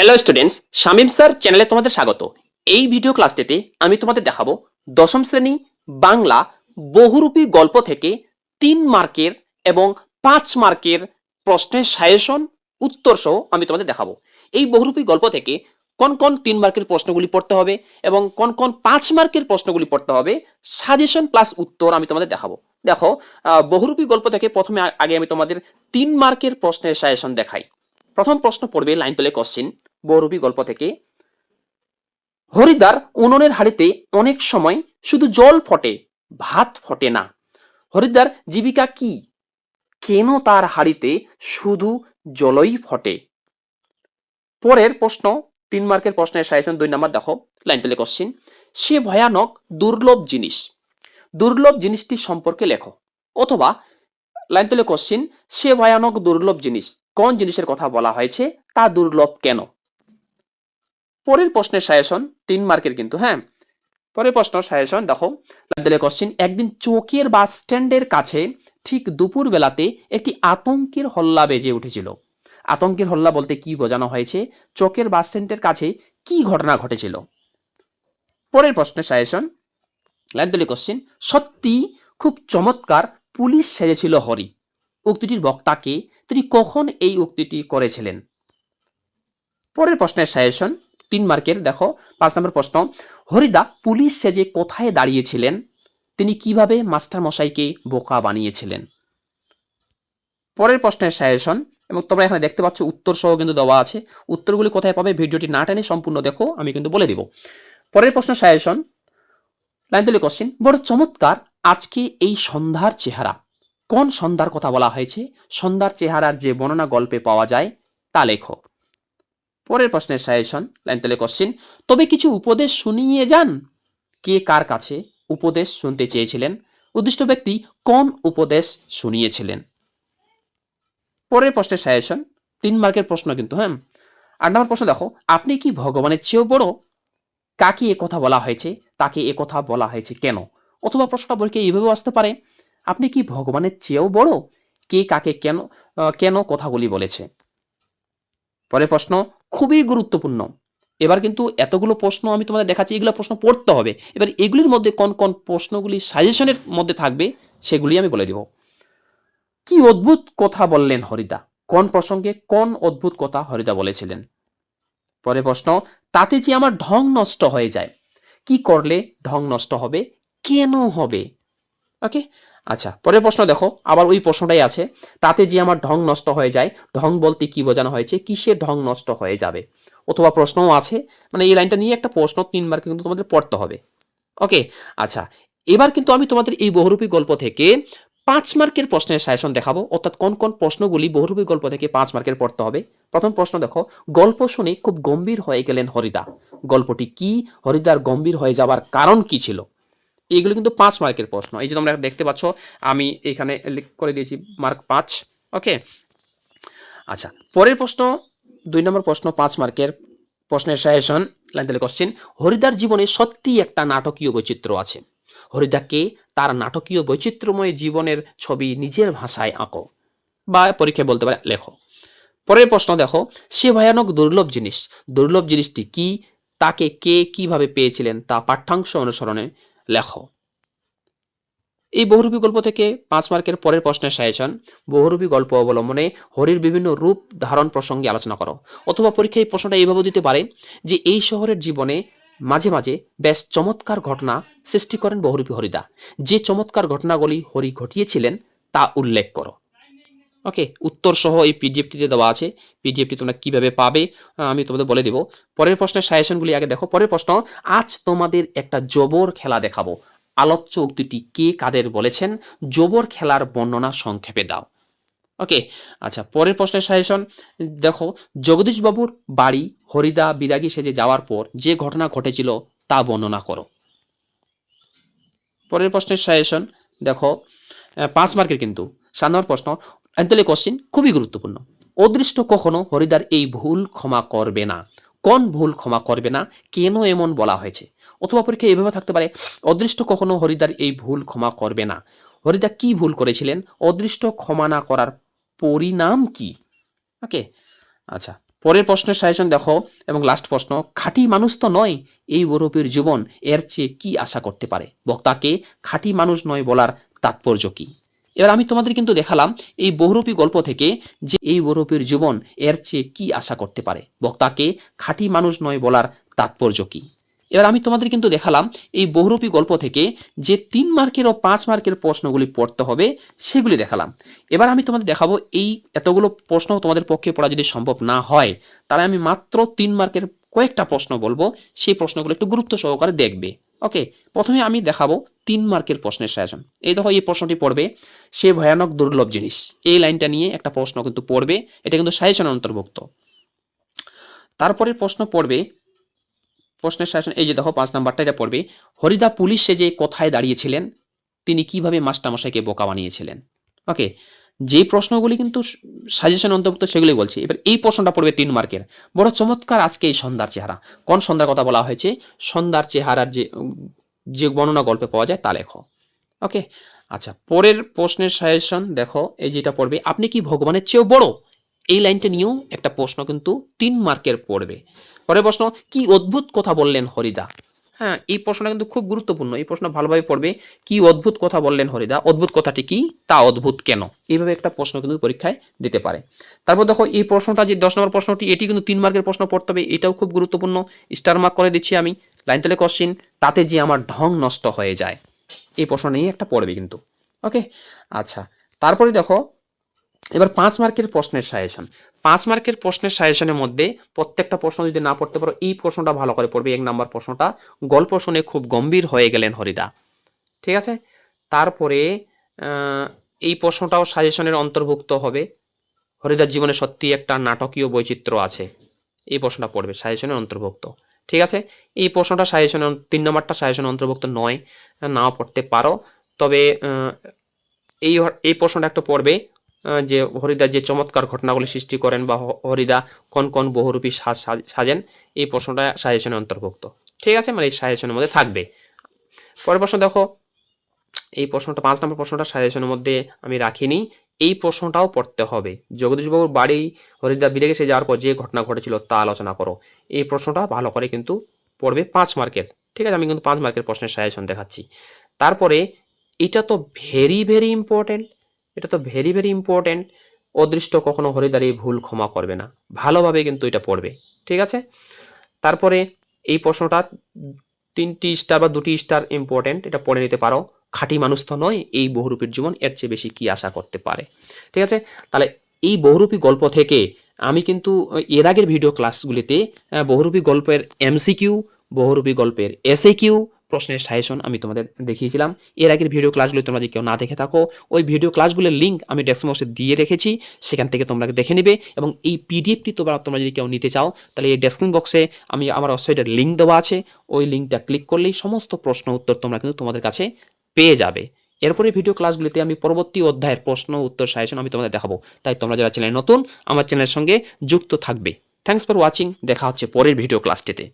Hello students, Shamim sir চ্যানেলে তোমাদের স্বাগত। এই ভিডিও ক্লাসটিতে আমি তোমাদের দেখাবো দশম শ্রেণী বাংলা বহুরূপী গল্প থেকে 3 মার্কের এবং 5 মার্কের প্রশ্নের সাজেশন উত্তর সহ আমি তোমাদের দেখাবো। এই বহুরূপী গল্প থেকে কোন কোন 3 মার্কের প্রশ্নগুলি পড়তে হবে এবং কোন কোন 5 মার্কের প্রশ্নগুলি পড়তে হবে, সাজেশন প্লাস উত্তর আমি তোমাদের দেখাবো। দেখো, বহুরূপী গল্প থেকে প্রথমে আগে আমি তোমাদের 3 মার্কের প্রশ্নের সাজেশন দেখাই। প্রথম প্রশ্ন পড়বে লাইন তুলে কোশ্চিন বহুরূপী গল্প থেকে। হরিদ্বার উনুনের হাড়িতে অনেক সময় শুধু জল ফোটে, ভাত ফোটে না। হরিদ্বার জীবিকা কি? কেন তার হাড়িতে শুধু জলই ফোটে? পরের প্রশ্ন 3 মার্কের প্রশ্নের সাজেশন 2 নাম্বার। দেখো লাইন তুলে কোশ্চিন, সে ভয়ানক দুর্লভ জিনিস, দুর্লভ জিনিসটি সম্পর্কে লেখো। অথবা লাইন তুলে কোশ্চিন, সে ভয়ানক দুর্লভ জিনিস, কোন জিনিসের কথা বলা হয়েছে, তা দুর্লভ কেন? পরের প্রশ্নের সাজেশন 3 মার্কের কিন্তু, হ্যাঁ। পরের প্রশ্ন সাজেশন দেখো, কোশ্চিন, একদিন চৌকের বাস স্ট্যান্ডের কাছে ঠিক দুপুর বেলাতে একটি আতঙ্কের হল্লা বেজে উঠেছিল। আতঙ্কের হল্লা বলতে কি বোঝানো হয়েছে? চৌকের বাস স্ট্যান্ডের কাছে কি ঘটনা ঘটেছিল? পরের প্রশ্নের সাজেশন কোশ্চিন, সত্যি খুব চমৎকার পুলিশ সেজেছিল হরি। উক্তিটির বক্তাকে, তিনি কখন এই উক্তিটি করেছিলেন? পরের প্রশ্নের সাজেশন 3 মার্কের। দেখো 5 নম্বর প্রশ্ন, হরিদা পুলিশ সেজে কোথায় দাঁড়িয়েছিলেন? তিনি কিভাবে মাস্টার মশাইকে বোকা বানিয়েছিলেন? পরের প্রশ্নের সাজেশন, এবং তোমরা এখানে দেখতে পাচ্ছ উত্তর সহ কিন্তু দেওয়া আছে। উত্তরগুলি কোথায় পাবে ভিডিওটি না টেনে সম্পূর্ণ দেখো, আমি কিন্তু বলে দিব। পরের প্রশ্ন সাজেশন লাইন তুলে কোশ্চিন, বড় চমৎকার আজকে এই সন্ধ্যার চেহারা। কোন সন্ধ্যার কথা বলা হয়েছে? সন্ধ্যার চেহারার যে বর্ণনা গল্পে পাওয়া যায় তা লেখো। পরের প্রশ্নের সাজেশন লাইন তুলে কোশ্চিন, তবে কিছু উপদেশ শুনিয়ে যান। কে কার কাছে উপদেশ শুনতে চেয়েছিলেন? উদ্দিষ্ট ব্যক্তি কোন উপদেশ শুনিয়েছিলেন? পরের প্রশ্নের সাজেশন 3 মার্কের প্রশ্ন কিন্তু, হ্যাঁ। 8 নম্বর প্রশ্ন দেখো, আপনি কি ভগবানের চেয়েও বড়? কাকে এ কথা বলা হয়েছে? তাকে এ কথা বলা হয়েছে কেন? অথবা প্রশ্নটা পরীক্ষা এইভাবেও আসতে পারে, আপনি কি ভগবানের চেয়েও বড়? কে কাকে কেন কেন কথাগুলি বলেছে? পরের প্রশ্ন খুবই গুরুত্বপূর্ণ। এবার কিন্তু এতগুলো প্রশ্ন আমি তোমাদের দেখাচ্ছি, এগুলো প্রশ্ন পড়তে হবে। এবার এগুলির মধ্যে কোন কোন প্রশ্নগুলি সাজেশনের মধ্যে থাকবে সেগুলি আমি বলে দিব। কি অদ্ভুত কথা বললেন হরিদা? কোন প্রসঙ্গে কোন অদ্ভুত কথা হরিদা বলেছিলেন? পরে প্রশ্ন, তাতে যে আমার ঢং নষ্ট হয়ে যায়। কি করলে ঢং নষ্ট হবে? কেন হবে? ওকে, আচ্ছা। পরের প্রশ্ন দেখো, আবার ওই প্রশ্নটাই আছে, তাতে যে আমার ঢং নষ্ট হয়ে যায়। ঢং বলতে কি বোঝানো হয়েছে? কিসে ঢং নষ্ট হয়ে যাবে? অথবা প্রশ্নও আছে, মানে এই লাইনটা নিয়ে একটা প্রশ্ন 3 মার্কে কিন্তু তোমাদের পড়তে হবে। ওকে, আচ্ছা। এবার কিন্তু আমি তোমাদের এই বহুরূপী গল্প থেকে 5 মার্কের প্রশ্নের সাজেশন দেখাবো, অর্থাৎ কোন কোন প্রশ্নগুলি বহুরূপী গল্প থেকে 5 মার্কের পড়তে হবে। প্রথম প্রশ্ন দেখো, গল্প শুনে খুব গম্ভীর হয়ে গেলেন হরিদা। গল্পটি কি? হরিদার গম্ভীর হয়ে যাবার কারণ কি ছিল? এইগুলো কিন্তু 5 মার্কের প্রশ্ন। এই যে তোমরা দেখতে পাচ্ছ, আমি এখানে করে দিয়েছি মার্ক 5। ওকে, আচ্ছা। পরের প্রশ্ন 2 নম্বর প্রশ্ন 5 মার্কের প্রশ্নের সাজেশন লাইন দিলে কোশ্চেন, হরিদার জীবনে সত্যি একটা নাটকীয় বৈচিত্র্য আছে। হরিদাকে তার নাটকীয় বৈচিত্র্যময় জীবনের ছবি নিজের ভাষায় আঁকো, বা পরীক্ষায় বলতে পারে লেখো। পরের প্রশ্ন দেখো, সে ভয়ানক দুর্লভ জিনিস, দুর্লভ জিনিসটি কি? তাকে কে কিভাবে পেয়েছিলেন তা পাঠ্যাংশ অনুসরণে লেখো। এই বহুরূপী গল্প থেকে 5 মার্কের পরের প্রশ্নের সাজেশন, বহুরূপী গল্প অবলম্বনে হরির বিভিন্ন রূপ ধারণ প্রসঙ্গে আলোচনা করো। অথবা পরীক্ষায় এই প্রশ্নটা এইভাবে দিতে পারে যে এই শহরের জীবনে মাঝে মাঝে বেশ চমৎকার ঘটনা সৃষ্টি করেন বহুরূপী হরিদা। যে চমৎকার ঘটনাগুলি হরি ঘটিয়েছিলেন তা উল্লেখ করো। ওকে, উত্তর সহ এই পিডিএফটিতে দেওয়া আছে। পিডিএফটি তোমরা কিভাবে পাবে আমি তোমাদের বলে দেব। পরের প্রশ্নের সাজেশনগুলি আগে দেখো। পরের প্রশ্ন, আজ তোমাদের একটা জবর খেলা দেখাবো। আলোচ্য উক্তিটি কে কাদের বলেছেন? জবর খেলার বর্ণনা সংক্ষেপে দাও। ওকে, আচ্ছা। পরের প্রশ্নের সাজেশন দেখো, জগদীশবাবুর বাড়ি হরিদা বিরাগী সেজে যাওয়ার পর যে ঘটনা ঘটেছিল তা বর্ণনা করো। পরের প্রশ্নের সাজেশন দেখো 5 মার্কের কিন্তু। 7 নম্বর প্রশ্ন অ্যান্টলি কোশ্চিন, খুবই গুরুত্বপূর্ণ। অদৃষ্ট কখনো হরিদার এই ভুল ক্ষমা করবে না। কোন ভুল ক্ষমা করবে না? কেন এমন বলা হয়েছে? অথবা পরীক্ষা এভাবে থাকতে পারে, অদৃষ্ট কখনো হরিদার এই ভুল ক্ষমা করবে না। হরিদা কি ভুল করেছিলেন? অদৃষ্ট ক্ষমা না করার পরিণাম কি? ওকে, আচ্ছা। পরের প্রশ্নের সাজেশন দেখো এবং লাস্ট প্রশ্ন, খাঁটি মানুষ তো নয় এই বহুরূপীর জীবন, এর চেয়ে কি আশা করতে পারে? বক্তাকে খাঁটি মানুষ নয় বলার তাৎপর্য কি? এবার আমি তোমাদের কিন্তু দেখালাম এই বহুরূপী গল্প থেকে যে এই বহুরূপীর জীবন, এর চেয়ে কি আশা করতে পারে? বক্তাকে খাঁটি মানুষ নয় বলার তাৎপর্য কি? এবার আমি তোমাদের কিন্তু দেখালাম এই বহুরূপী গল্প থেকে যে 3 মার্কের ও 5 মার্কের প্রশ্নগুলি পড়তে হবে সেগুলি দেখালাম। এবার আমি তোমাদের দেখাবো এই এতগুলো প্রশ্ন তোমাদের পক্ষে পড়া যদি সম্ভব না হয়, তাহলে আমি মাত্র 3 মার্কের কয়েকটা প্রশ্ন বলবো, সেই প্রশ্নগুলো একটু গুরুত্ব সহকারে দেখবে। ওকে, প্রথমে আমি দেখাবো 3 মার্কের প্রশ্নের সাজেশন। এই দেখো এই প্রশ্নটি পড়বে, সে ভয়ানক দুর্লভ জিনিস, এই লাইনটা নিয়ে একটা প্রশ্ন কিন্তু পড়বে, এটা কিন্তু সাজেশনের অন্তর্ভুক্ত। তারপরে প্রশ্ন পড়বে, প্রশ্নের সাজেশন এই যে দেখো 5 নাম্বারটা, এটা পড়বে, হরিদা পুলিশ সেজে কোথায় দাঁড়িয়েছিলেন, তিনি কিভাবে মাস্টারমশাইকে বোকা বানিয়েছিলেন। ওকে, যে প্রশ্নগুলি কিন্তু সাজেশন অন্তর্ভুক্ত সেগুলি বলছি। এবার এই প্রশ্নটা পড়বে 3 মার্কের, বড় চমৎকার আজকে এই সন্ধ্যার চেহারা। কোন সন্ধ্যার কথা বলা হয়েছে? সন্ধ্যার চেহারার যে বর্ণনা গল্পে পাওয়া যায় তা লেখো। ওকে, আচ্ছা, পরের প্রশ্নের সাজেশন দেখো, এই যেটা পড়বে, আপনি কি ভগবানের চেয়েও বড়, এই লাইনটা নিয়েও একটা প্রশ্ন কিন্তু 3 মার্কের পড়বে। পরের প্রশ্ন, কি অদ্ভুত কথা বললেন হরিদা। হ্যাঁ, এই প্রশ্নটা কিন্তু খুব গুরুত্বপূর্ণ, এই প্রশ্ন ভালোভাবে পড়বে। কি অদ্ভুত কথা বললেন হরিদা, অদ্ভুত কথাটি কি, তা অদ্ভুত কেন, এইভাবে একটা প্রশ্ন কিন্তু পরীক্ষায় দিতে পারে। তারপর দেখো এই প্রশ্নটা যে 10 নম্বর প্রশ্নটি, এটি কিন্তু 3 মার্কের প্রশ্ন পড়তে হবে, এটাও খুব গুরুত্বপূর্ণ, স্টার মার্ক করে দিচ্ছি আমি, লাইন তেলে কোশ্চিন, তাতে যে আমার ঢং নষ্ট হয়ে যায়, এই প্রশ্ন নিয়ে একটা পড়বে কিন্তু। ওকে, আচ্ছা, তারপরে দেখো এবার 5 মার্কের প্রশ্নের সাজেশন। 5 মার্কের প্রশ্নের সাজেশনের মধ্যে প্রত্যেকটা প্রশ্ন যদি না পড়তে পারো, এই প্রশ্নটা ভালো করে পড়বে। 1 নাম্বার প্রশ্নটা, গল্প শুনে খুব গম্ভীর হয়ে গেলেন হরিদা। ঠিক আছে, তারপরে এই প্রশ্নটাও সাজেশনের অন্তর্ভুক্ত হবে, হরিদার জীবনে সত্যি একটা নাটকীয় বৈচিত্র্য আছে, এই প্রশ্নটা পড়বে, সাজেশনের অন্তর্ভুক্ত। ঠিক আছে, এই প্রশ্নটা সাজেশনের 3 নম্বরটা সাজেশনের অন্তর্ভুক্ত নয়, নাও পড়তে পারো, তবে এই প্রশ্নটা একটা পড়বে, যে হরিদা যে চমৎকার ঘটনাগুলি সৃষ্টি করেন বা হরিদা কোন কোন বহুরূপী সাজেন, এই প্রশ্নটা সাজেশনের অন্তর্ভুক্ত। ঠিক আছে, মানে এই সাজেশনের মধ্যে থাকবে। পরের প্রশ্ন দেখো, এই প্রশ্নটা 5 নম্বর প্রশ্নটা সাজেশনের মধ্যে আমি রাখিনি, এই প্রশ্নটাও পড়তে হবে। জগদীশবাবুর বাড়ি হরিদা বিদেশে যাওয়ার পর যে ঘটনা ঘটেছিল তা আলোচনা করো, এই প্রশ্নটা ভালো করে কিন্তু পড়বে 5 মার্কের। ঠিক আছে, আমি কিন্তু 5 মার্কের প্রশ্নের সাজেশন দেখাচ্ছি। তারপরে এটা তো ভেরি ভেরি ইম্পর্টেন্ট, এটা তো ভেরি ভেরি ইম্পর্টেন্ট, অদৃষ্ট কখনো হরিদার এই ভুল ক্ষমা করবে না, ভালোভাবে কিন্তু এটা পড়বে। ঠিক আছে, তারপরে এই প্রশ্নটা 3টি স্টার বা 2টি স্টার ইম্পর্টেন্ট, এটা পড়ে নিতে পারো, খাঁটি মানুষ তো নয় এই বহুরূপীর জীবন, এর চেয়ে বেশি কি আশা করতে পারে। ঠিক আছে, তাহলে এই বহুরূপী গল্প থেকে আমি কিন্তু এর আগের ভিডিও ক্লাসগুলিতে বহুরূপী গল্পের এমসিকিউ, বহুরূপী গল্পের এসএকিউ প্রশ্নের সাজেশন আমি তোমাদের দেখিয়েছিলাম। এর আগের ভিডিও ক্লাসগুলি তোমরা যদি কেউ না দেখে থাকো, ওই ভিডিও ক্লাসগুলোর লিঙ্ক আমি ডেসক্রিপশন বক্সে দিয়ে রেখেছি, সেখান থেকে তোমরা দেখে নেবে। এবং এই পিডিএফটি তোমরা যদি কেউ নিতে চাও, তাহলে এই ডেসক্রিপশন বক্সে আমি আমার ওয়েবসাইটের লিঙ্ক দেওয়া আছে, ওই লিঙ্কটা ক্লিক করলেই সমস্ত প্রশ্ন উত্তর তোমরা কিন্তু তোমাদের কাছে পেয়ে যাবে। এরপরে ভিডিও ক্লাসগুলিতে আমি পরবর্তী অধ্যায়ের প্রশ্ন উত্তর সাজেশন আমি তোমাদের দেখাবো, তাই তোমরা যারা চ্যানেল নতুন আমার চ্যানেলের সঙ্গে যুক্ত থাকবে। থ্যাঙ্কস ফর ওয়াচিং, দেখা হচ্ছে পরের ভিডিও ক্লাসটিতে।